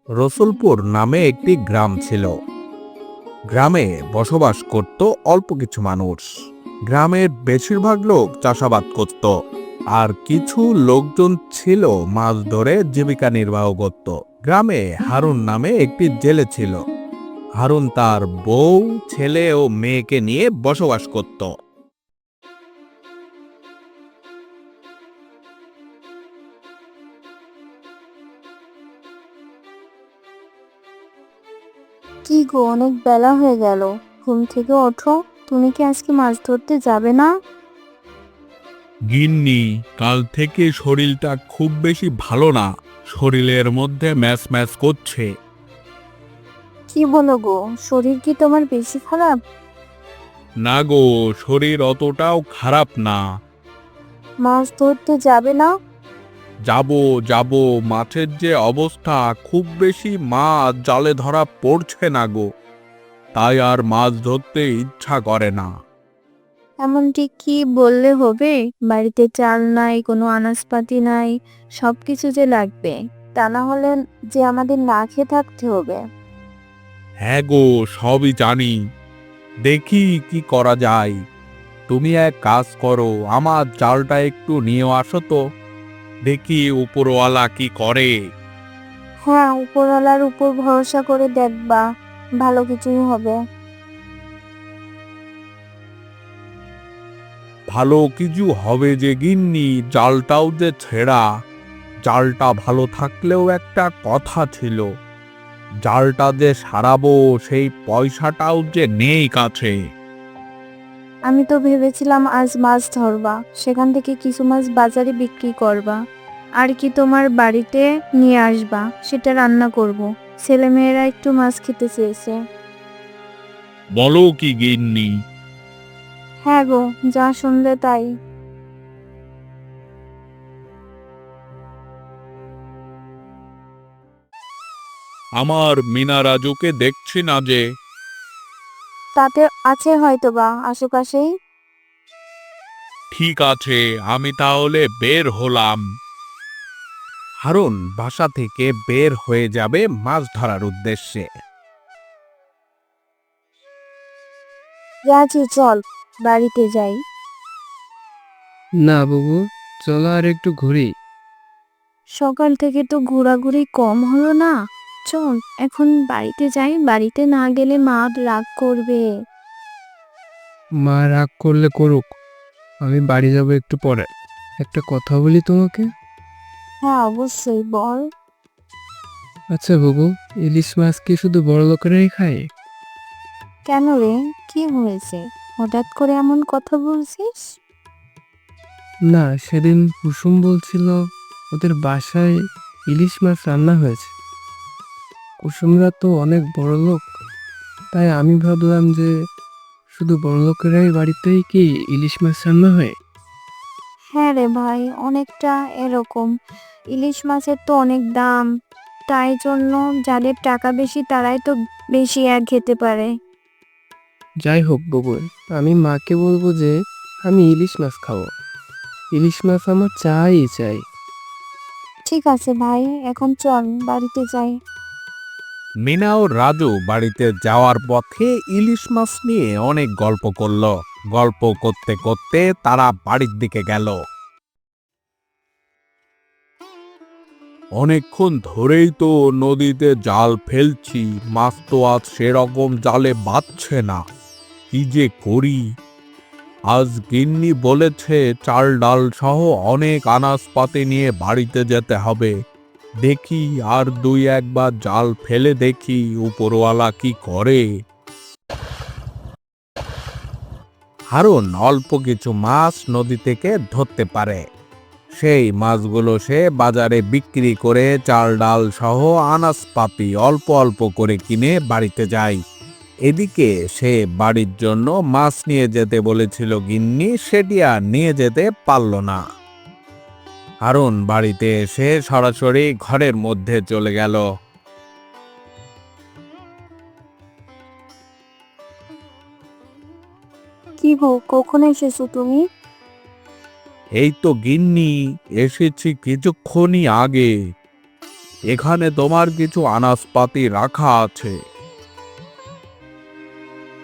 রসুলপুর নামে একটি গ্রাম ছিল। গ্রামে বসবাস করত অল্প কিছু মানুষ। গ্রামের বেশিরভাগ লোক চাষাবাদ করত, আর কিছু লোকজন ছিল মাছ ধরে জীবিকা নির্বাহ করত। গ্রামে হারুন নামে একটি জেলে ছিল। হারুন তার বউ, ছেলে ও মেয়েকে নিয়ে বসবাস করত। কি গো, অনেক বেলা হয়ে গেল। ঘুম থেকে ওঠো। তুমি কি আজকে মাছ ধরতে যাবে না? গিন্নি, কাল থেকে শরীরটা খুব বেশি ভালো না। শরীরের মধ্যে ম্যাচ ম্যাচ করছে। কি বলো গো, শরীর কি তোমার বেশি খারাপ? না গো, শরীর অতটাও খারাপ না। মাছ ধরতে যাবে না? যাব যাব, মাছের যে অবস্থা, খুব বেশি মাছ জালে ধরা পড়ছে না গো, তাই আর মাছ ধরতে ইচ্ছা করে না। এমনটি কি বললে হবে? বাড়িতে চাল নাই, কোনো আনাজপাতি নাই, সবকিছু যে লাগবে, তা না হলে যে আমাদের না খেয়ে থাকতে হবে। হ্যাঁ গো, সবই জানি। দেখি কি করা যায়। তুমি এক কাজ করো, আমার জালটা একটু নিয়ে আসো তো, দেখি উপরওয়ালা কি করে। হ্যাঁ, উপরওয়ালার উপর ভরসা করে দেখবা, ভালো কিছুই হবে। ভালো কিছু হবে যে গিন্নি, জালটাও যে ছেঁড়া। জালটা ভালো থাকলেও একটা কথা ছিল, জালটা যে সারাবো সেই পয়সাটাও যে নেই কাছে। আমি তো ভেবেছিলাম আজ মাছ ধরবা, সেখান থেকে কিছু মাছ বাজারে বিক্রি করবা, আর কি তোমার বাড়িতে নিয়ে আসবা, সেটা রান্না করব। ছেলেমেয়েরা একটু মাছ খেতে চেয়েছে। বলো কি গিন্নি? হ্যাঁ গো, যা শুনলে তাই। আমার মিনা রাজুকে দেখছি না যে। তাতে আছে হয়তোবা আশেপাশেই। ঠিক আছে, আমি তাহলে বের হলাম। হারুন বাসা থেকে বের হয়ে যাবে মাছ ধরার উদ্দেশ্যে। রাজু, চল বাড়িতে যাই। না বাবু, চলো আর একটু ঘুরি। সকাল থেকে তো ঘোরাঘুরি কম হলো না। চল এখন বাড়িতে যাই, বাড়িতে না গেলে মা রাগ করবে। মা রাগ করলে করুক, আমি বাড়ি যাব একটু পরে। একটা কথা বলি তোমাকে। হ্যাঁ, অবশ্যই বল। আচ্ছা বাবু, ইলিশ মাছ কি শুধু বড় লোকেরাই খায়? কেন রে, কি হয়েছে? হঠাৎ করে এমন কথা বলছিস? না, সেদিন কুসুম বলছিল ওদের বাসায় ইলিশ মাছ রান্না হয়েছে। কুসুমরা তো অনেক বড় লোক, তাই আমি ভাবলাম যে শুধু বড় লোকেরাই বাড়িতেই কি ইলিশ মাছ রান্না হয়। হ্যাঁ রে ভাই, অনেকটা এরকম। ইলিশ মাছের তো অনেক দাম, তাই জন্য যাদের টাকা বেশি তারাই তো বেশি খেতে পারে। যাই হোক বাবু, আমি মাকে বলবো যে আমি ইলিশ মাছ খাবো। ইলিশ মাছ আমার চাই চাই। ঠিক আছে ভাই, এখন চল বাড়িতে যাই। মিনা ও রাজু বাড়িতে যাওয়ার পথে ইলিশ মাছ নিয়ে অনেক গল্প করল। গল্প করতে করতে তারা বাড়ির দিকে গেল। অনেকক্ষণ ধরেই তো নদীতে জাল ফেলছি, মাছ তো আজ সেরকম জালে বাঁধছে না। কি যে করি। আজ গিন্নি বলেছে চাল ডাল সহ অনেক আনাজপাতি নিয়ে বাড়িতে যেতে হবে। দেখি আর দুই একবার জাল ফেলে দেখি উপরওয়ালা কি করে। হারুন অল্প কিছু মাছ নদী থেকে ধরতে পারে। সেই মাছগুলো সে বাজারে বিক্রি করে চাল ডাল সহ আনাজপাতি অল্প অল্প করে কিনে বাড়িতে যায়। এদিকে সে বাড়ির জন্য মাছ নিয়ে যেতে বলেছিল গিন্নি, সেটি আর নিয়ে যেতে পারল না। হারুন বাড়িতে এসে সরাসরি ঘরের মধ্যে চলে গেল। কি গো, কখন এসেছো তুমি? এই তো গিন্নি, এসেছি কিছুক্ষণই আগে। এখানে তোমার কিছু আনাজপাতি রাখা আছে।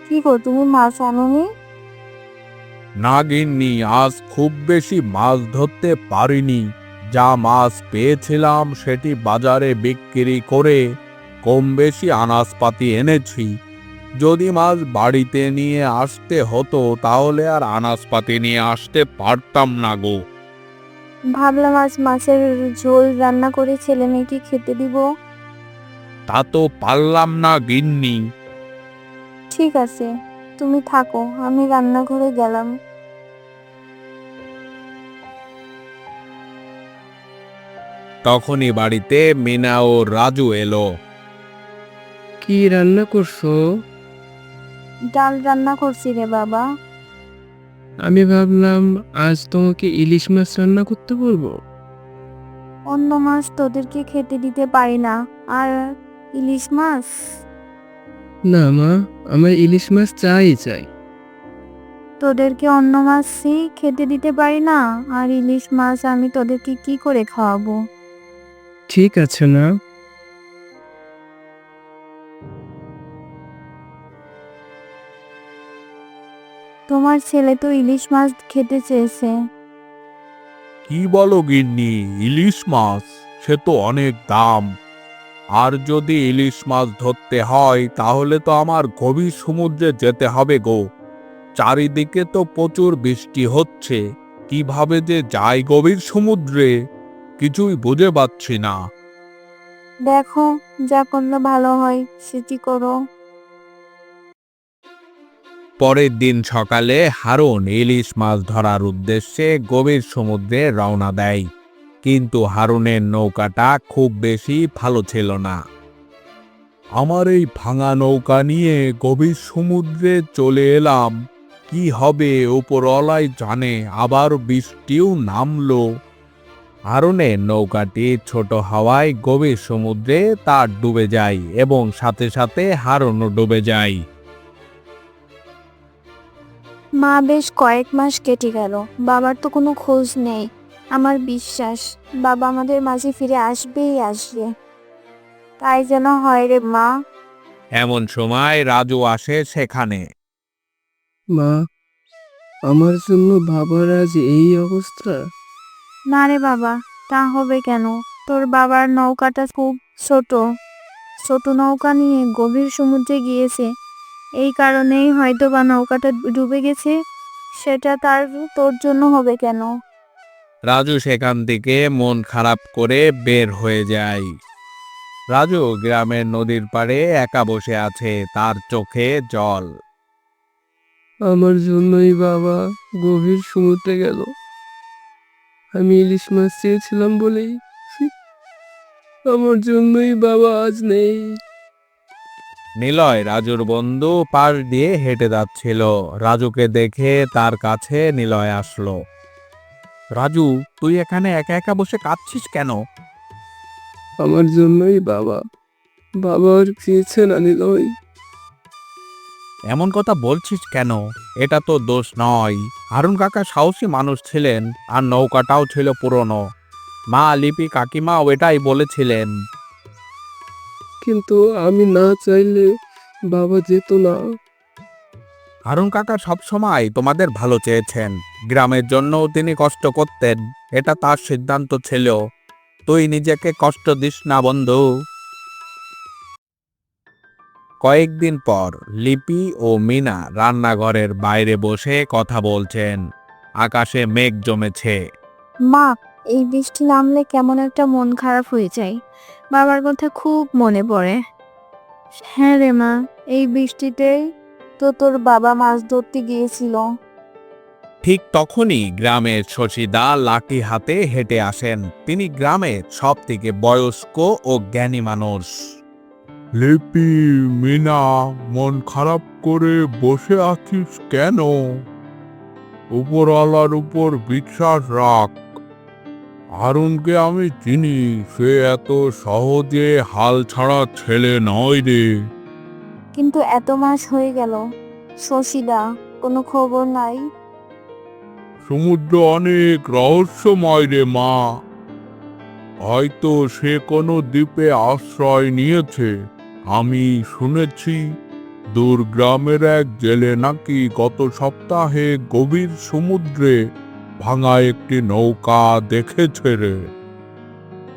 কি গো, তুমি মাছ আনোনি? না গিন্নি, আজ খুব বেশি মাছ ধরতে পারিনি। যা মাছ পেয়েছিলাম সেটি বাজারে বিক্রি করে কম বেশি আনাজপাতি এনেছি। যদি মাছ বাড়িতে নিয়ে আসতে হতো তাহলে আর আনাজপাতি নিয়ে আসতে পারতাম না গো। ভাবলাম আজ মাছের ঝোল রান্না করে ছেলে মেয়েকে খেতে দিব। তা তো পারলাম না গিন্নি। ঠিক আছে, তুমি থাকো, আমি রান্নাঘরে গেলাম। তখনই বাড়িতে মিনা ও রাজু এলো। কি রান্না করছো? ডাল রান্না করছি রে বাবা। আমি ভাবলাম আজ তোমাকে ইলিশ মাছ রান্না করতে বলবো। অন্য মাছ তোদেরকে খেতে দিতে পারি না, আর ইলিশ মাছ? না মা, আমার ইলিশ মাছ চাই চাই। তোদেরকে অন্য মাছই খেতে দিতে পারি না, আর ইলিশ মাছ আমি তোদেরকে কি করে খাওয়াবো? ঠিক আছে না। তোমার ছেলে তো ইলিশ মাছ খেতে চেয়েছে। কি বলো গিন্নি, ইলিশ মাছ? সে তো অনেক দাম। আর যদি ইলিশ মাছ ধরতে হয় তাহলে তো আমার গভীর সমুদ্রে যেতে হবে গো। চারিদিকে তো প্রচুর বৃষ্টি হচ্ছে, কিভাবে যে যাই গভীর সমুদ্রে কিছুই বুঝে পাচ্ছি না। দেখো, যা করলে ভালো হয় সেটি করো। পরের দিন সকালে হারুন ইলিশ মাছ ধরার উদ্দেশ্যে গভীর সমুদ্রে রওনা দেয়। কিন্তু হারুনের নৌকাটা খুব বেশি ভালো ছিল না। আমার এই ভাঙা নৌকা নিয়ে গভীর সমুদ্রে চলে এলাম, কি হবে ওপরওয়ালাই জানে, আবার বৃষ্টিও নামলো। হারুনের নৌকাটি ছোট হওয়ায় গভীর সমুদ্রে তার ডুবে যায় এবং সাথে সাথে হারুনও ডুবে যায়। মা, বেশ কয়েক মাস কেটে গেল, বাবার তো কোনো খোঁজ নেই। আমার বিশ্বাস বাবা আমাদের মাঝে ফিরে আসবেই আসবে। তাই যেন হয় রে মা। এমন সময় রাজু আসে সেখানে। মা, আমার জন্য বাবার আজ এই অবস্থা। না রে বাবা, তা হবে কেন? তোর বাবার নৌকাটা খুব ছোট, ছোট নৌকা নিয়ে গভীর সমুদ্রে গিয়েছে, এই কারণেই হয়তো বা নৌকাটা ডুবে গেছে। সেটা তোর জন্য হবে কেন? রাজু সেখান থেকে মন খারাপ করে বের হয়ে যায়। রাজু গ্রামের নদীর পাড়ে একা বসে আছে, তার চোখে জল। আমার জন্যই বাবা গভীর সমুদ্রে গেল। আমি ইলিশ মাছ চেয়েছিলাম বলেই আমার জন্যই বাবা আজ নেই। নিলয় রাজুর বন্ধু পাশ দিয়ে হেঁটে যাচ্ছিল। রাজুকে দেখে তার কাছে নিলয় আসলো। রাজু, তুই এখানে একা একা বসে কাঁদছিস কেন? আমার জন্যই বাবা, বাবা আর ফিরছে না নিলয়। এমন কথা বলছিস কেন? এটা তো দোষ নয়। হারুন কাকা সাহসী মানুষ ছিলেন, আর নৌকাটাও ছিল পুরনো। মা, লিপি, কাকিমাও এটাই বলেছিলেন। কিন্তু আমি না চাইলে বাবা যেত না। হারুন কাকা সবসময় তোমাদের ভালো চেয়েছেন, গ্রামের জন্যও তিনি কষ্ট করতেন, এটা তার সিদ্ধান্ত ছিল। তুই নিজেকে কষ্ট দিস না বন্ধু। কয়েকদিন পর লিপি ও মিনা রান্নাঘরের বাইরে বসে কথা বলছেন। আকাশে মেঘ জমেছে। মা, এই বৃষ্টি নামলে কেমন একটা মন খারাপ হয়ে যায়, বাবার কথা খুব মনে পড়ে। হ্যাঁ রে মা, এই বৃষ্টিতেই তো তোর বাবা মাছ ধরতে গিয়েছিল। ঠিক তখনই গ্রামের শশীদা লাঠি হাতে হেঁটে আসেন। তিনি গ্রামের সব থেকে বয়স্ক ও জ্ঞানী মানুষ। লিপি, মিনা, মন খারাপ করে বসে আছিস কেন? উপরওয়ালার উপর বিশ্বাস রাখ। হারুনকে আমি চিনি, সে এত সহজে হাল ছাড়া ছেলে নয় রে। কিন্তু এত মাস হয়ে গেল, শশীদা, কোনো খবর নাই? সমুদ্র অনেক রহস্যময় রে মা। হয়তো সে কোনো দ্বীপে আশ্রয় নিয়েছে। আমি শুনেছি দূর গ্রামের এক জেলে নাকি গত সপ্তাহে গভীর সমুদ্রে ভাঙা একটি নৌকা দেখেছে রে।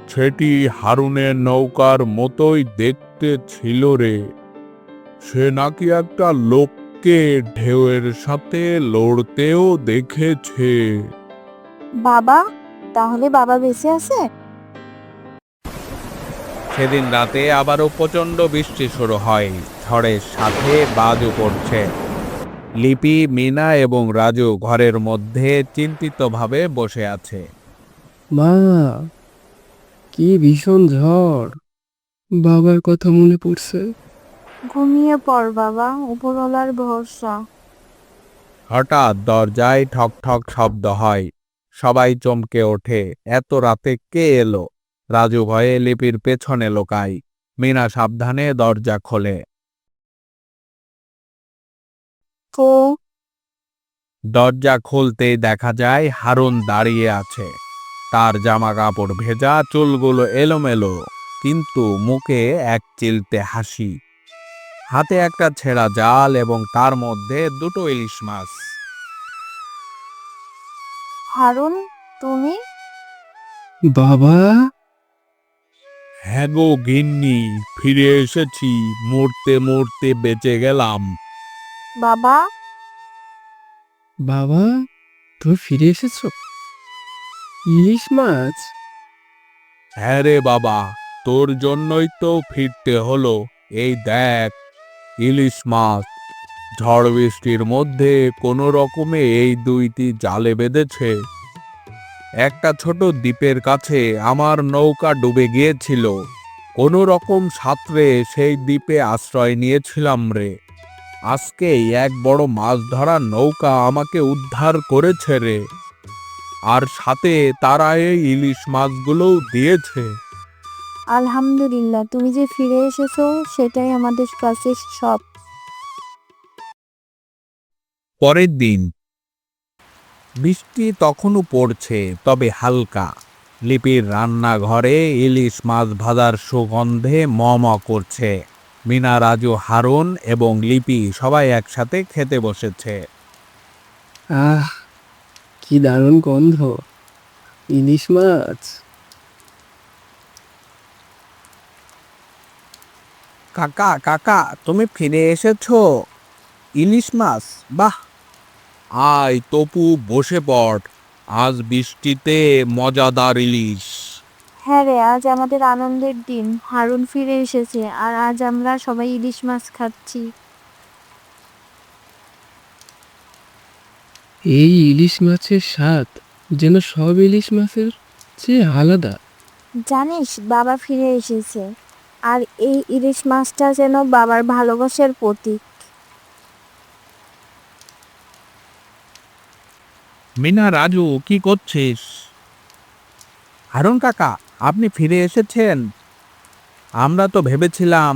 সেটি হারুনের নৌকার মতোই দেখতে ছিল রে। সে নাকি একটা লোককে ঢেউয়ের সাথে লড়তেও দেখেছে। বাবা, তাহলে বাবা বেঁচে আছে? সেদিন রাতে আবারও প্রচণ্ড বৃষ্টি শুরু হয়, ঝড়ের সাথে বাজও পড়ছে। লিপি, মিনা এবং রাজু ঘরের মধ্যে চিন্তিতভাবে বসে আছে। মা, কি ভীষণ ঝড়! বাবার কথা মনে পড়ছে। ঘুমিয়ে পড় বাবা, উপরওয়ালার ভরসা। হঠাৎ দরজায় ঠক ঠক শব্দ হয়। সবাই চমকে ওঠে। এত রাতে কে এলো? রাজু ভয়ে লিপির পেছনে লোকায়। মিনা সাবধানে দরজা খোলে। কে? দরজা খুলতেই দেখা যায় হারুন দাঁড়িয়ে আছে। তার জামা কাপড় ভেজা, চুলগুলো এলোমেলো, কিন্তু মুখে এক চিলতে হাসি। হাতে একটা ছেঁড়া জাল এবং তার মধ্যে দুটো ইলিশ মাছ। হারুন, তুমি? বাবা! হ্যাঁ গো গিন্নি, ফিরে এসেছি। মরতে মরতে বেঁচে গেলাম। বাবা, বাবা, তুমি ফিরে এসেছো? ইলিশ মাছ? হ্যাঁ রে বাবা, তোর জন্যই তো ফিরতে হলো। এই দেখ, ইলিশ মাছ। ঝড় বৃষ্টির মধ্যে কোনো রকমে এই দুইটি জালে বেঁধেছে। একটা ছোট দ্বীপের কাছে আমার নৌকা ডুবে গিয়েছিল। কোনো রকম সাঁতরে সেই দ্বীপে আশ্রয় নিয়েছিলাম রে। আজকেই এক বড় মাছ ধরার নৌকা আমাকে উদ্ধার করেছে রে। আর সাথে তারা এই ইলিশ মাছগুলোও দিয়েছে। আলহামদুলিল্লাহ, তুমি যে ফিরে এসেছো সেটাই আমাদের কাছে সব। পরের দিন বৃষ্টি তখনও পড়ছে, তবে হালকা। লিপির রান্নাঘরে ইলিশ মাছ ভাজার সুগন্ধে ম ম করছে। মিনা, রাজু, হারুন এবং লিপি সবাই একসাথে খেতে বসেছে। আহ, কি দারুণ গন্ধ! ইলিশ মাছ! কাকা কাকা, তুমি ফিরে এসেছো? ইলিশ মাছ, বাহ! আয় তপু, বসে পড়। আজ বৃষ্টিতে মজাদার ইলিশ। হ্যাঁ রে, আজ আমাদের আনন্দের দিন। হারুন ফিরে এসেছে আর আজ আমরা সবাই ইলিশ মাছ খাচ্ছি। এই ইলিশ মাছের স্বাদ যেন সব ইলিশ মাছের চেয়ে আলাদা। জানিস, বাবা ফিরে এসেছে আর এই ইলিশ মাছটা যেন বাবার ভালোবাসার প্রতীক। মিনা, রাজু, কি করছিস? হারুন কাকা, আপনি ফিরে এসেছেন? আমরা তো ভেবেছিলাম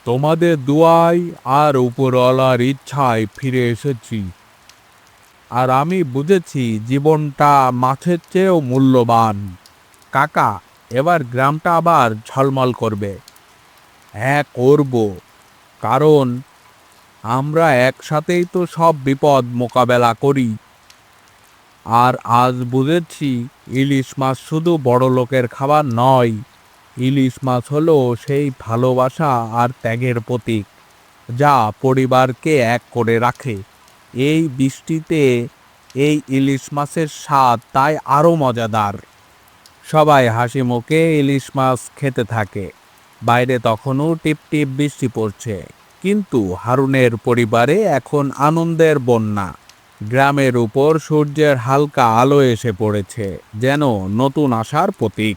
তোমাদের দুয়ায় আর উপরওয়ালার ইচ্ছায় ফিরে এসেছি। আর আমি বুঝেছি জীবনটা মাছের চেয়েও মূল্যবান। কাকা, এবার গ্রামটা আবার ঝলমল করবে। হ্যাঁ, করব। কারণ আমরা একসাথেই তো সব বিপদ মোকাবেলা করি। আর আজ বুঝেছি ইলিশ মাছ শুধু বড় লোকের খাবার নয়। ইলিশ মাছ হলো সেই ভালোবাসা আর ত্যাগের প্রতীক, যা পরিবারকে এক করে রাখে। এই বৃষ্টিতে এই ইলিশ মাছের স্বাদ তাই আরও মজাদার। সবাই হাসি মুখে ইলিশ মাছ খেতে থাকে। বাইরে তখনও টিপ টিপ বৃষ্টি পড়ছে, কিন্তু হারুনের পরিবারে এখন আনন্দের বন্যা। গ্রামের উপর সূর্যের হালকা আলো এসে পড়েছে, যেন নতুন আশার প্রতীক।